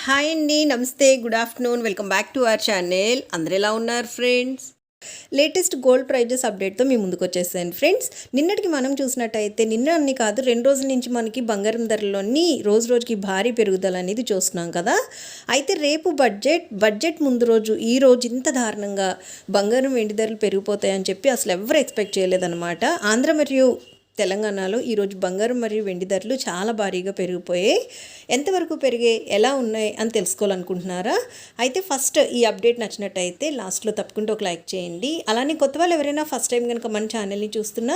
Hi అండి, నమస్తే, good afternoon. Welcome back to our channel. అందరు ఎలా ఉన్నారు ఫ్రెండ్స్? లేటెస్ట్ గోల్డ్ ప్రైజెస్ అప్డేట్తో మీ ముందుకు వచ్చేసాను ఫ్రెండ్స్. నిన్నటికి మనం చూసినట్టయితే నిన్న అన్ని కాదు 2 రోజుల నుంచి మనకి బంగారం ధరలోని రోజు రోజుకి భారీ పెరుగుదల అనేది చూస్తున్నాం కదా. అయితే రేపు బడ్జెట్ ముందు రోజు ఈ రోజు ఇంత దారుణంగా బంగారం వెండి ధరలు పెరిగిపోతాయని చెప్పి అసలు ఎవరు ఎక్స్పెక్ట్ చేయలేదన్నమాట. ఆంధ్ర మరియు తెలంగాణలో ఈరోజు బంగారం మరియు వెండి ధరలు చాలా భారీగా పెరిగిపోయాయి. ఎంతవరకు పెరిగాయి, ఎలా ఉన్నాయి అని తెలుసుకోవాలనుకుంటున్నారా? అయితే ఫస్ట్ ఈ అప్డేట్ నచ్చినట్టయితే లాస్ట్లో తప్పకుండా ఒక లైక్ చేయండి. అలానే కొత్త వాళ్ళు ఎవరైనా ఫస్ట్ టైం కనుక మన ఛానల్ని చూస్తున్నా,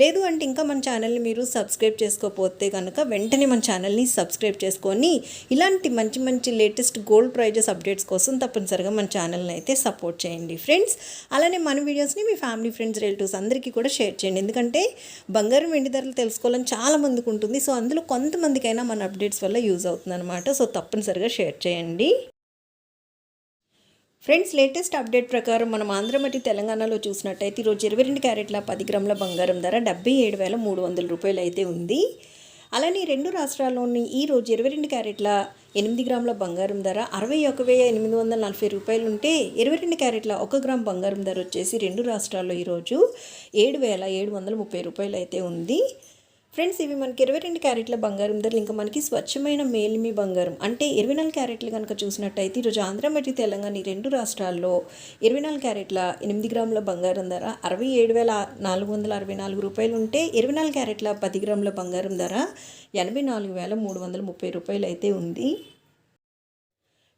లేదు అంటే ఇంకా మన ఛానల్ని మీరు సబ్స్క్రైబ్ చేసుకోకపోతే కనుక వెంటనే మన ఛానల్ని సబ్స్క్రైబ్ చేసుకొని ఇలాంటి మంచి మంచి లేటెస్ట్ గోల్డ్ ప్రైజెస్ అప్డేట్స్ కోసం తప్పనిసరిగా మన ఛానల్ని అయితే సపోర్ట్ చేయండి ఫ్రెండ్స్. అలానే మన వీడియోస్ని మీ ఫ్యామిలీ, ఫ్రెండ్స్, రిలేటివ్స్ అందరికీ కూడా షేర్ చేయండి. ఎందుకంటే బంగారం వెండి ధరలు తెలుసుకోవాలని చాలా మందికి ఉంటుంది. సో అందులో కొంతమందికైనా మన అప్డేట్స్ వల్ల యూజ్ అవుతుంది అనమాట. సో తప్పనిసరిగా షేర్ చేయండి ఫ్రెండ్స్. లేటెస్ట్ అప్డేట్ ప్రకారం మనం ఆంధ్ర మరియు తెలంగాణలో చూసినట్టయితే ఈరోజు 22 క్యారెట్ల 10 గ్రాముల బంగారం ధర 77,300 రూపాయలు అయితే ఉంది. అలానే రెండు రాష్ట్రాల్లోని ఈరోజు 22 క్యారెట్ల 8 గ్రాముల బంగారం ధర 61,840 రూపాయలు ఉంటే 22 క్యారెట్ల 1 గ్రామ్ బంగారం ధర వచ్చేసి రెండు రాష్ట్రాల్లో ఈరోజు 7,730 రూపాయలు అయితే ఉంది ఫ్రెండ్స్. ఇవి మనకి 22 క్యారెట్ల బంగారం ధరలు. ఇంకా మనకి స్వచ్ఛమైన మేలిమి బంగారం అంటే 24 క్యారెట్లు కనుక చూసినట్టయితే ఈరోజు ఆంధ్ర మరియు తెలంగాణ ఈ రెండు రాష్ట్రాల్లో 24 క్యారెట్ల 8 గ్రాముల బంగారం ధర 67,464 రూపాయలు ఉంటే 24 క్యారెట్ల 10 గ్రాముల బంగారం ధర 84,330 రూపాయలు అయితే ఉంది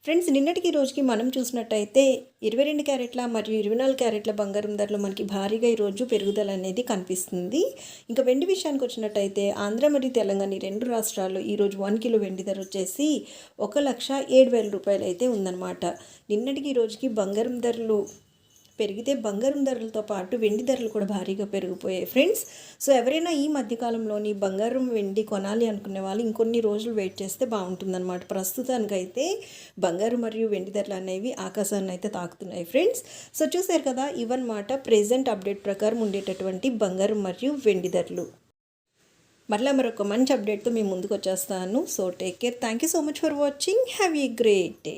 ఫ్రెండ్స్. నిన్నటికి రోజుకి మనం చూసినట్టయితే 22 క్యారెట్ల మరియు 24 క్యారెట్ల బంగారం ధరలు మనకి భారీగా ఈరోజు పెరుగుదల అనేది కనిపిస్తుంది. ఇంకా వెండి విషయానికి వచ్చినట్టయితే ఆంధ్ర మరియు తెలంగాణ ఈ రెండు రాష్ట్రాల్లో ఈరోజు 1 కిలో వెండి ధర వచ్చేసి 1,07,000 రూపాయలు అయితే ఉందన్నమాట. నిన్నటికి రోజుకి బంగారం ధరలు పెరిగితే బంగారం ధరలతో పాటు వెండి ధరలు కూడా భారీగా పెరిగిపోయాయి ఫ్రెండ్స్. సో ఎవరైనా ఈ మధ్యకాలంలోని బంగారం వెండి కొనాలి అనుకునే వాళ్ళు ఇంకొన్ని రోజులు వెయిట్ చేస్తే బాగుంటుందన్నమాట. ప్రస్తుతానికైతే బంగారం మరియు వెండి ధరలు అనేవి ఆకాశాన్ని అయితే తాకుతున్నాయి ఫ్రెండ్స్. సో చూసారు కదా, ఇవన్నమాట ప్రెజెంట్ అప్డేట్ ప్రకారం ఉండేటటువంటి బంగారం మరియు వెండి ధరలు. మరలా మరొక మంచి అప్డేట్తో మేము ముందుకు వచ్చేస్తాను. So take care. Thank you so much for watching. Have a great day.